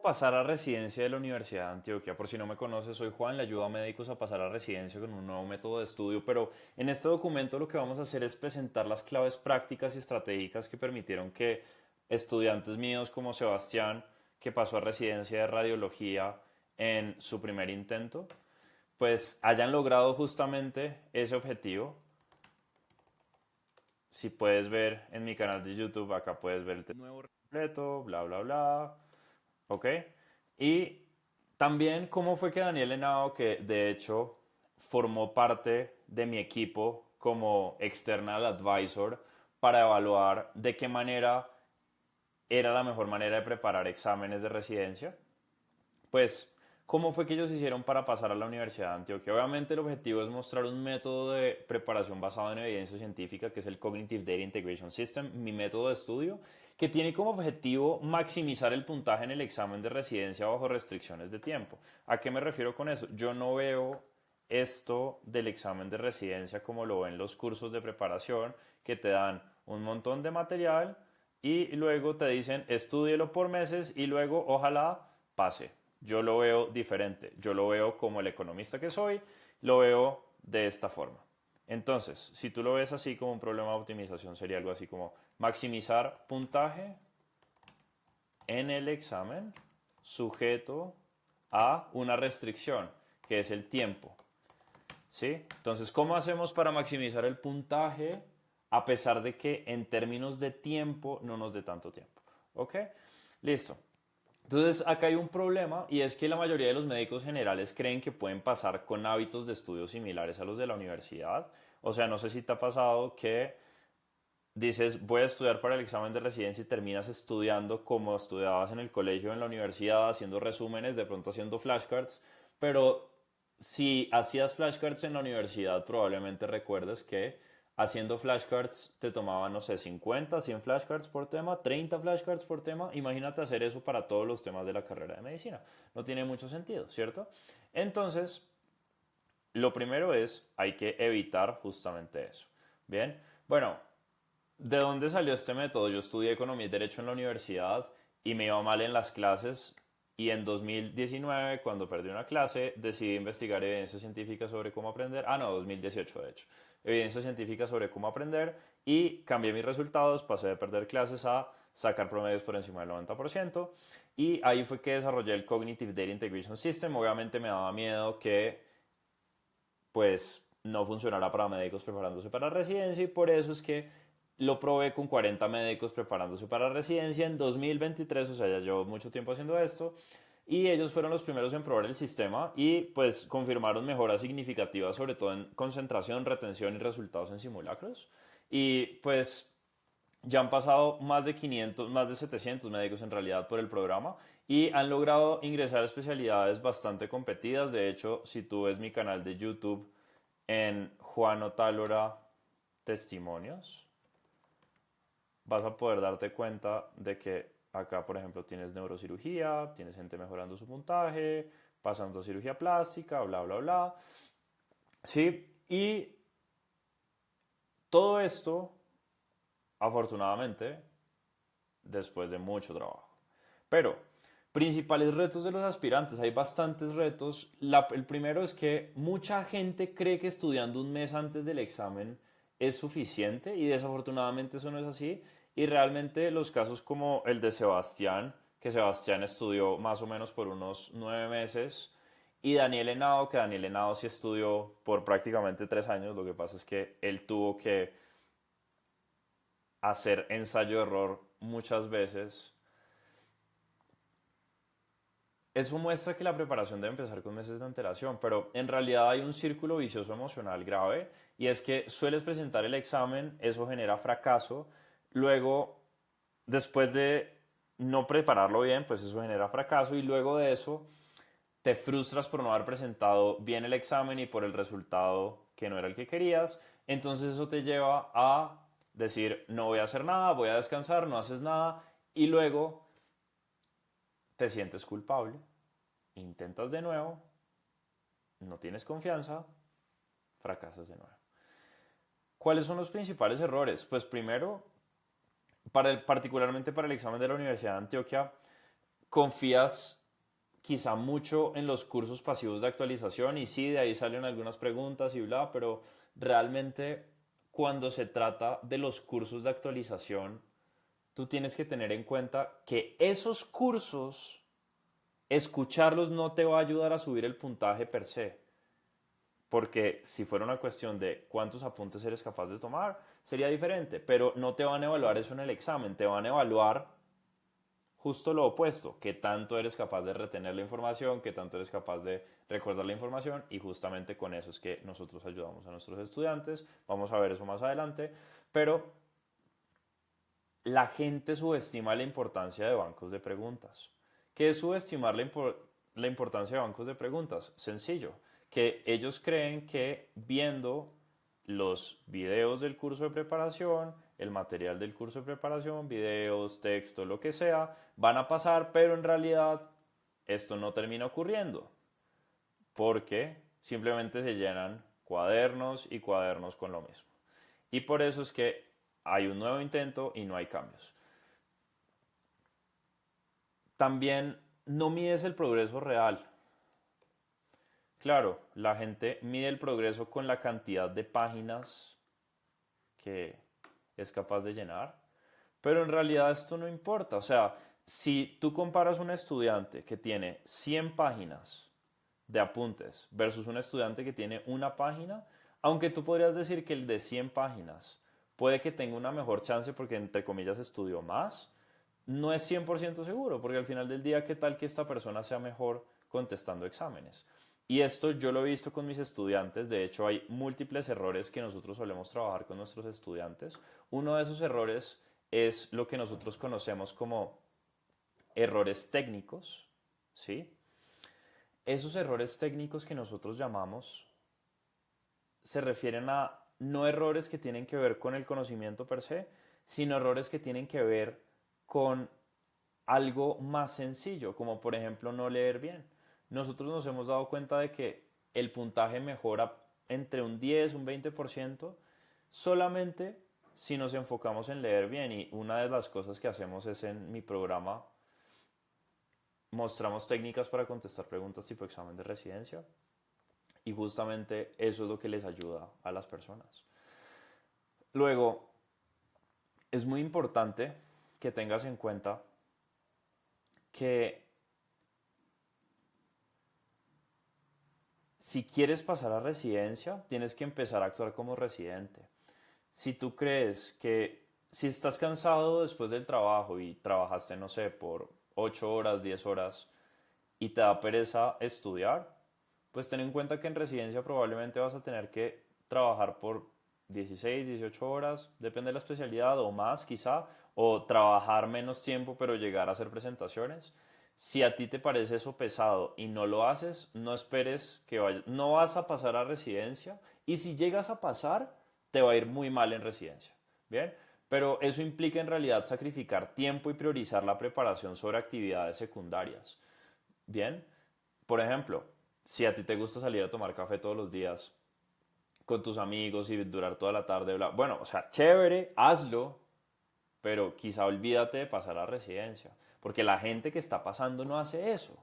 pasar a residencia de la Universidad de Antioquia. Por si no me conoces, soy Juan, le ayudo a médicos a pasar a residencia con un nuevo método de estudio, pero en este documento lo que vamos a hacer es presentar las claves prácticas y estratégicas que permitieron que estudiantes míos como Sebastián, que pasó a residencia de radiología en su primer intento, pues hayan logrado justamente ese objetivo. Si puedes ver en mi canal de YouTube, acá puedes ver el nuevo completo, bla, bla, bla. ¿Ok? Y también cómo fue que Daniel Henao, que de hecho formó parte de mi equipo como external advisor para evaluar de qué manera era la mejor manera de preparar exámenes de residencia, pues, ¿cómo fue que ellos hicieron para pasar a la Universidad de Antioquia? Obviamente el objetivo es mostrar un método de preparación basado en evidencia científica, que es el Cognitive Data Integration System, mi método de estudio, que tiene como objetivo maximizar el puntaje en el examen de residencia bajo restricciones de tiempo. ¿A qué me refiero con eso? Yo no veo esto del examen de residencia como lo ven los cursos de preparación, que te dan un montón de material y luego te dicen estúdielo por meses y luego ojalá pase. Yo lo veo diferente. Yo lo veo como el economista que soy, lo veo de esta forma. Entonces, si tú lo ves así como un problema de optimización, sería algo así como maximizar puntaje en el examen sujeto a una restricción, que es el tiempo. ¿Sí? Entonces, ¿cómo hacemos para maximizar el puntaje a pesar de que en términos de tiempo no nos dé tanto tiempo? ¿Ok? Listo. Entonces, acá hay un problema y es que la mayoría de los médicos generales creen que pueden pasar con hábitos de estudio similares a los de la universidad. O sea, no sé si te ha pasado que dices, voy a estudiar para el examen de residencia y terminas estudiando como estudiabas en el colegio, o en la universidad, haciendo resúmenes, de pronto haciendo flashcards, pero si hacías flashcards en la universidad, probablemente recuerdes que haciendo flashcards te tomaban, no sé, 50, 100 flashcards por tema, 30 flashcards por tema. Imagínate hacer eso para todos los temas de la carrera de medicina. No tiene mucho sentido, ¿cierto? Entonces, lo primero es, hay que evitar justamente eso. Bien, bueno, ¿de dónde salió este método? Yo estudié economía y derecho en la universidad y me iba mal en las clases y en 2019, cuando perdí una clase, decidí investigar evidencia científica sobre cómo aprender. Ah, no, 2018 de hecho. Evidencia científica sobre cómo aprender y cambié mis resultados, pasé de perder clases a sacar promedios por encima del 90% y ahí fue que desarrollé el Cognitive Data Integration System. Obviamente me daba miedo que pues no funcionará para médicos preparándose para residencia y por eso es que lo probé con 40 médicos preparándose para residencia en 2023, o sea, ya llevo mucho tiempo haciendo esto y ellos fueron los primeros en probar el sistema y pues confirmaron mejoras significativas, sobre todo en concentración, retención y resultados en simulacros. Y pues ya han pasado más de 500, más de 700 médicos en realidad por el programa y han logrado ingresar a especialidades bastante competidas. De hecho, si tú ves mi canal de YouTube en Juan Otálora Testimonios, vas a poder darte cuenta de que acá, por ejemplo, tienes neurocirugía, tienes gente mejorando su puntaje, pasando a cirugía plástica, bla, bla, bla. Sí, y todo esto, afortunadamente, después de mucho trabajo. Pero, principales retos de los aspirantes, hay bastantes retos. El primero es que mucha gente cree que estudiando un mes antes del examen es suficiente y desafortunadamente eso no es así. Y realmente los casos como el de Sebastián, que Sebastián estudió más o menos por unos 9 meses, y Daniel Henao, que Daniel Henao sí estudió por prácticamente 3 años, lo que pasa es que él tuvo que hacer ensayo-error muchas veces. Eso muestra que la preparación debe empezar con meses de antelación, pero en realidad hay un círculo vicioso emocional grave y es que sueles presentar el examen, eso genera fracaso, luego después de no prepararlo bien, pues eso genera fracaso y luego de eso te frustras por no haber presentado bien el examen y por el resultado que no era el que querías, entonces eso te lleva a decir no voy a hacer nada, voy a descansar, no haces nada y luego te sientes culpable, intentas de nuevo, no tienes confianza, fracasas de nuevo. ¿Cuáles son los principales errores? Pues primero, particularmente para el examen de la Universidad de Antioquia, confías quizá mucho en los cursos pasivos de actualización y sí, de ahí salen algunas preguntas y bla, pero realmente cuando se trata de los cursos de actualización, tú tienes que tener en cuenta que esos cursos, escucharlos no te va a ayudar a subir el puntaje per se. Porque si fuera una cuestión de cuántos apuntes eres capaz de tomar, sería diferente. Pero no te van a evaluar eso en el examen, te van a evaluar justo lo opuesto, qué tanto eres capaz de retener la información, qué tanto eres capaz de recordar la información y justamente con eso es que nosotros ayudamos a nuestros estudiantes. Vamos a ver eso más adelante, pero la gente subestima la importancia de bancos de preguntas. ¿Qué es subestimar la importancia de bancos de preguntas? Sencillo, que ellos creen que viendo los videos del curso de preparación, el material del curso de preparación, videos, texto, lo que sea, van a pasar, pero en realidad esto no termina ocurriendo, porque simplemente se llenan cuadernos y cuadernos con lo mismo. Y por eso es que hay un nuevo intento y no hay cambios. También no mides el progreso real. Claro, la gente mide el progreso con la cantidad de páginas que es capaz de llenar, pero en realidad esto no importa. O sea, si tú comparas un estudiante que tiene 100 páginas de apuntes versus un estudiante que tiene una página, aunque tú podrías decir que el de 100 páginas puede que tenga una mejor chance porque entre comillas estudió más, no es 100% seguro, porque al final del día, ¿qué tal que esta persona sea mejor contestando exámenes? Y esto yo lo he visto con mis estudiantes, de hecho hay múltiples errores que nosotros solemos trabajar con nuestros estudiantes. Uno de esos errores es lo que nosotros conocemos como errores técnicos, ¿sí? Esos errores técnicos que nosotros llamamos se refieren a no errores que tienen que ver con el conocimiento per se, sino errores que tienen que ver con algo más sencillo, como por ejemplo no leer bien. Nosotros nos hemos dado cuenta de que el puntaje mejora entre un 10, un 20%, solamente si nos enfocamos en leer bien. Y una de las cosas que hacemos es en mi programa, mostramos técnicas para contestar preguntas tipo examen de residencia. Y justamente eso es lo que les ayuda a las personas. Luego, es muy importante que tengas en cuenta que si quieres pasar a residencia, tienes que empezar a actuar como residente. Si tú crees que si estás cansado después del trabajo y trabajaste, no sé, por 8 horas, 10 horas y te da pereza estudiar, pues ten en cuenta que en residencia probablemente vas a tener que trabajar por 16, 18 horas, depende de la especialidad o más quizá, o trabajar menos tiempo pero llegar a hacer presentaciones. Si a ti te parece eso pesado y no lo haces, no esperes que vayas, no vas a pasar a residencia y si llegas a pasar, te va a ir muy mal en residencia. Bien, pero eso implica en realidad sacrificar tiempo y priorizar la preparación sobre actividades secundarias. Bien, por ejemplo, si a ti te gusta salir a tomar café todos los días con tus amigos y durar toda la tarde, bla, bueno, o sea, chévere, hazlo, pero quizá olvídate de pasar a residencia, porque la gente que está pasando no hace eso.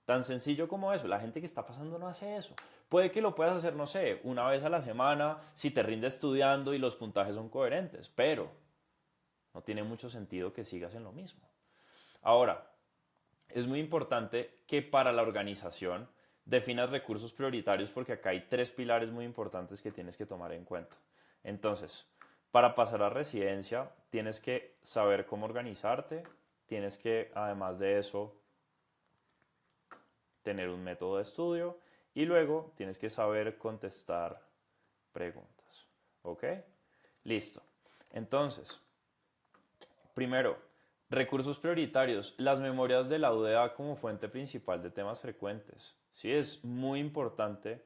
Tan sencillo como eso, la gente que está pasando no hace eso. Puede que lo puedas hacer, no sé, una vez a la semana, si te rinde estudiando y los puntajes son coherentes, pero no tiene mucho sentido que sigas en lo mismo. Ahora, es muy importante que para la organización definas recursos prioritarios porque acá hay tres pilares muy importantes que tienes que tomar en cuenta. Entonces, para pasar a residencia, tienes que saber cómo organizarte, tienes que, además de eso, tener un método de estudio y luego tienes que saber contestar preguntas. ¿Ok? Listo. Entonces, primero, recursos prioritarios. Las memorias de la UDA como fuente principal de temas frecuentes. Sí, es muy importante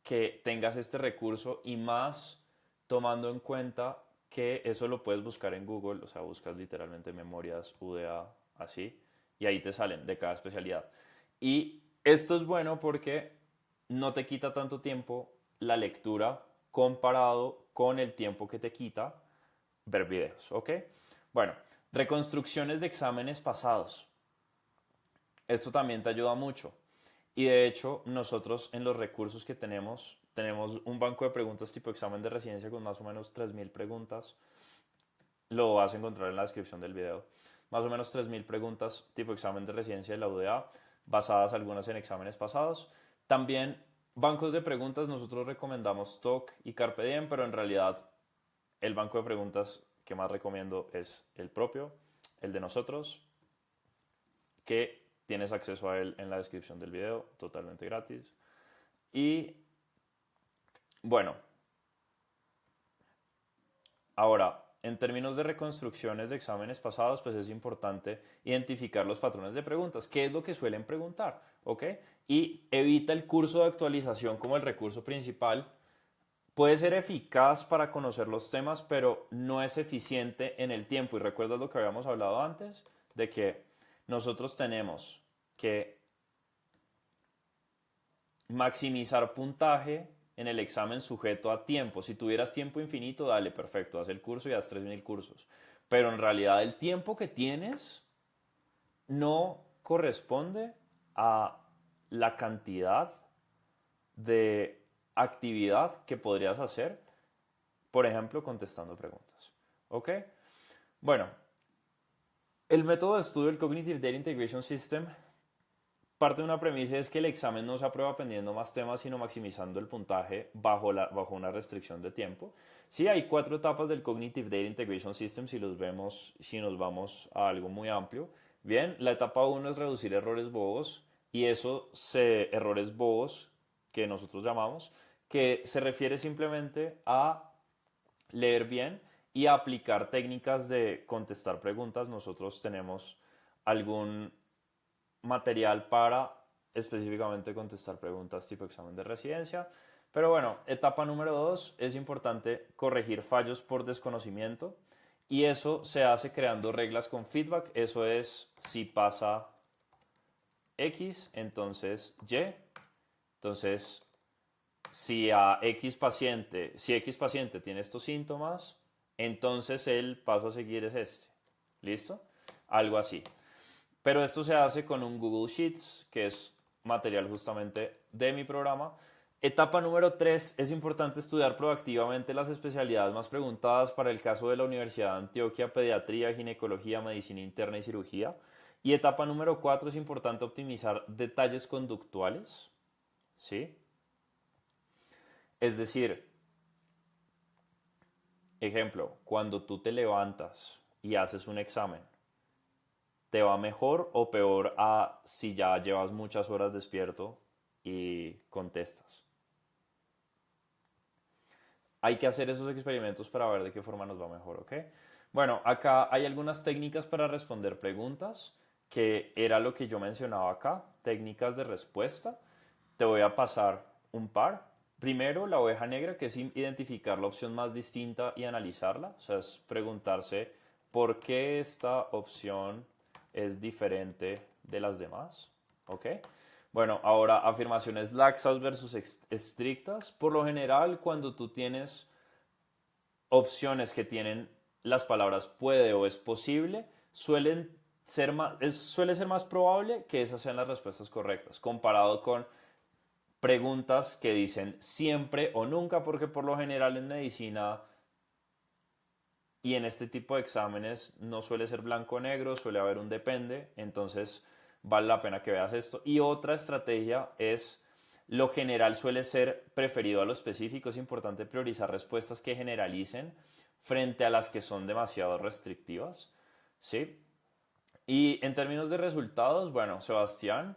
que tengas este recurso y más tomando en cuenta que eso lo puedes buscar en Google, o sea, buscas literalmente memorias UDA así y ahí te salen de cada especialidad. Y esto es bueno porque no te quita tanto tiempo la lectura comparado con el tiempo que te quita ver videos, ¿ok? Bueno, Reconstrucciones de exámenes pasados. Esto también te ayuda mucho. Y de hecho, nosotros en los recursos que tenemos un banco de preguntas tipo examen de residencia con más o menos 3.000 preguntas. Lo vas a encontrar en la descripción del video. Más o menos 3.000 preguntas tipo examen de residencia de la UDA, basadas algunas en exámenes pasados. También bancos de preguntas, nosotros recomendamos TOC y Carpe Diem, pero en realidad el banco de preguntas que más recomiendo es el propio, el de nosotros, que tienes acceso a él en la descripción del video, totalmente gratis. Y bueno, ahora, en términos de reconstrucciones de exámenes pasados, pues es importante identificar los patrones de preguntas. ¿Qué es lo que suelen preguntar? ¿Ok? Y evita el curso de actualización como el recurso principal. Puede ser eficaz para conocer los temas, pero no es eficiente en el tiempo. Y recuerdas lo que habíamos hablado antes, de que nosotros tenemos que maximizar puntaje en el examen sujeto a tiempo. Si tuvieras tiempo infinito, dale, perfecto, haz el curso y haz 3.000 cursos. Pero en realidad el tiempo que tienes no corresponde a la cantidad de actividad que podrías hacer, por ejemplo, contestando preguntas. ¿Ok? Bueno, el método de estudio del Cognitive Data Integration System parte de una premisa es que el examen no se aprueba aprendiendo más temas, sino maximizando el puntaje bajo una restricción de tiempo. Sí, hay 4 etapas del Cognitive Data Integration System si nos vamos a algo muy amplio. Bien, la etapa 1 es reducir errores bobos y errores bobos que nosotros llamamos, que se refiere simplemente a leer bien y a aplicar técnicas de contestar preguntas. Nosotros tenemos algún material para específicamente contestar preguntas tipo examen de residencia. Pero bueno, etapa número 2, es importante corregir fallos por desconocimiento y eso se hace creando reglas con feedback. Eso es, si pasa X, entonces Y. Entonces, si X paciente tiene estos síntomas, entonces el paso a seguir es este. ¿Listo? Algo así. Pero esto se hace con un Google Sheets, que es material justamente de mi programa. Etapa número 3, es importante estudiar proactivamente las especialidades más preguntadas para el caso de la Universidad de Antioquia, pediatría, ginecología, medicina interna y cirugía. Y etapa número 4, es importante optimizar detalles conductuales, ¿sí? Es decir, ejemplo, cuando tú te levantas y haces un examen, ¿te va mejor o peor a si ya llevas muchas horas despierto y contestas? Hay que hacer esos experimentos para ver de qué forma nos va mejor, ¿ok? Bueno, acá hay algunas técnicas para responder preguntas, que era lo que yo mencionaba acá, técnicas de respuesta. Te voy a pasar un par. Primero, la oveja negra, que es identificar la opción más distinta y analizarla. O sea, es preguntarse por qué esta opción es diferente de las demás. ¿Ok? Bueno, ahora afirmaciones laxas versus estrictas. Por lo general, cuando tú tienes opciones que tienen las palabras puede o es posible, suele ser más probable que esas sean las respuestas correctas, comparado con preguntas que dicen siempre o nunca, porque por lo general en medicina y en este tipo de exámenes no suele ser blanco o negro, suele haber un depende, entonces vale la pena que veas esto. Y otra estrategia es, lo general suele ser preferido a lo específico. Es importante priorizar respuestas que generalicen frente a las que son demasiado restrictivas, ¿sí? Y en términos de resultados, bueno, Sebastián,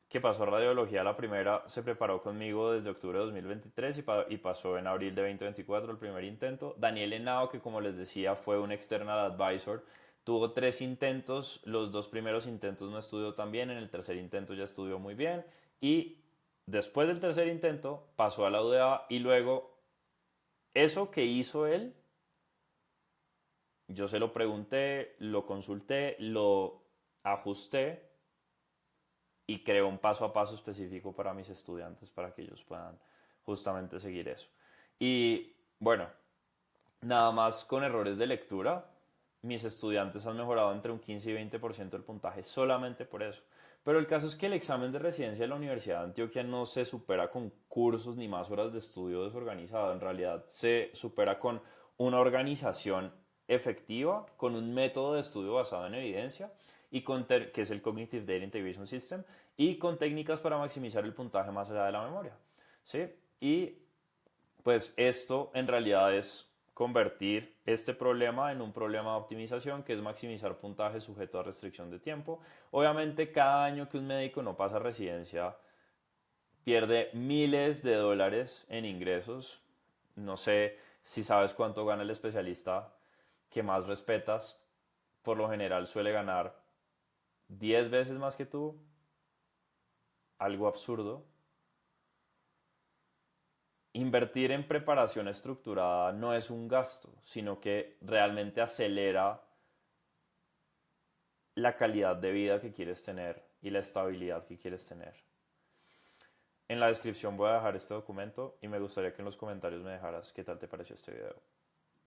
que pasó a radiología la primera, se preparó conmigo desde octubre de 2023 y pasó en abril de 2024 el primer intento. Daniel Henao, que como les decía fue un external advisor, tuvo 3 intentos, los 2 primeros intentos no estudió tan bien, en el tercer intento ya estudió muy bien y después del tercer intento pasó a la UDA y luego eso que hizo él, yo se lo pregunté, lo consulté, lo ajusté y creo un paso a paso específico para mis estudiantes para que ellos puedan justamente seguir eso. Y bueno, nada más con errores de lectura. mis estudiantes han mejorado entre un 15 y 20% el puntaje solamente por eso. Pero el caso es que el examen de residencia de la Universidad de Antioquia no se supera con cursos ni más horas de estudio desorganizado. En realidad se supera con una organización efectiva, con un método de estudio basado en evidencia, que es el Cognitive Data Integration System, y con técnicas para maximizar el puntaje más allá de la memoria. ¿Sí? Y pues esto en realidad es convertir este problema en un problema de optimización, que es maximizar puntaje sujeto a restricción de tiempo. Obviamente cada año que un médico no pasa residencia pierde miles de dólares en ingresos. No sé si sabes cuánto gana el especialista que más respetas. Por lo general suele ganar 10 veces más que tú, algo absurdo. Invertir en preparación estructurada no es un gasto, sino que realmente acelera la calidad de vida que quieres tener y la estabilidad que quieres tener. En la descripción voy a dejar este documento y me gustaría que en los comentarios me dejaras qué tal te pareció este video.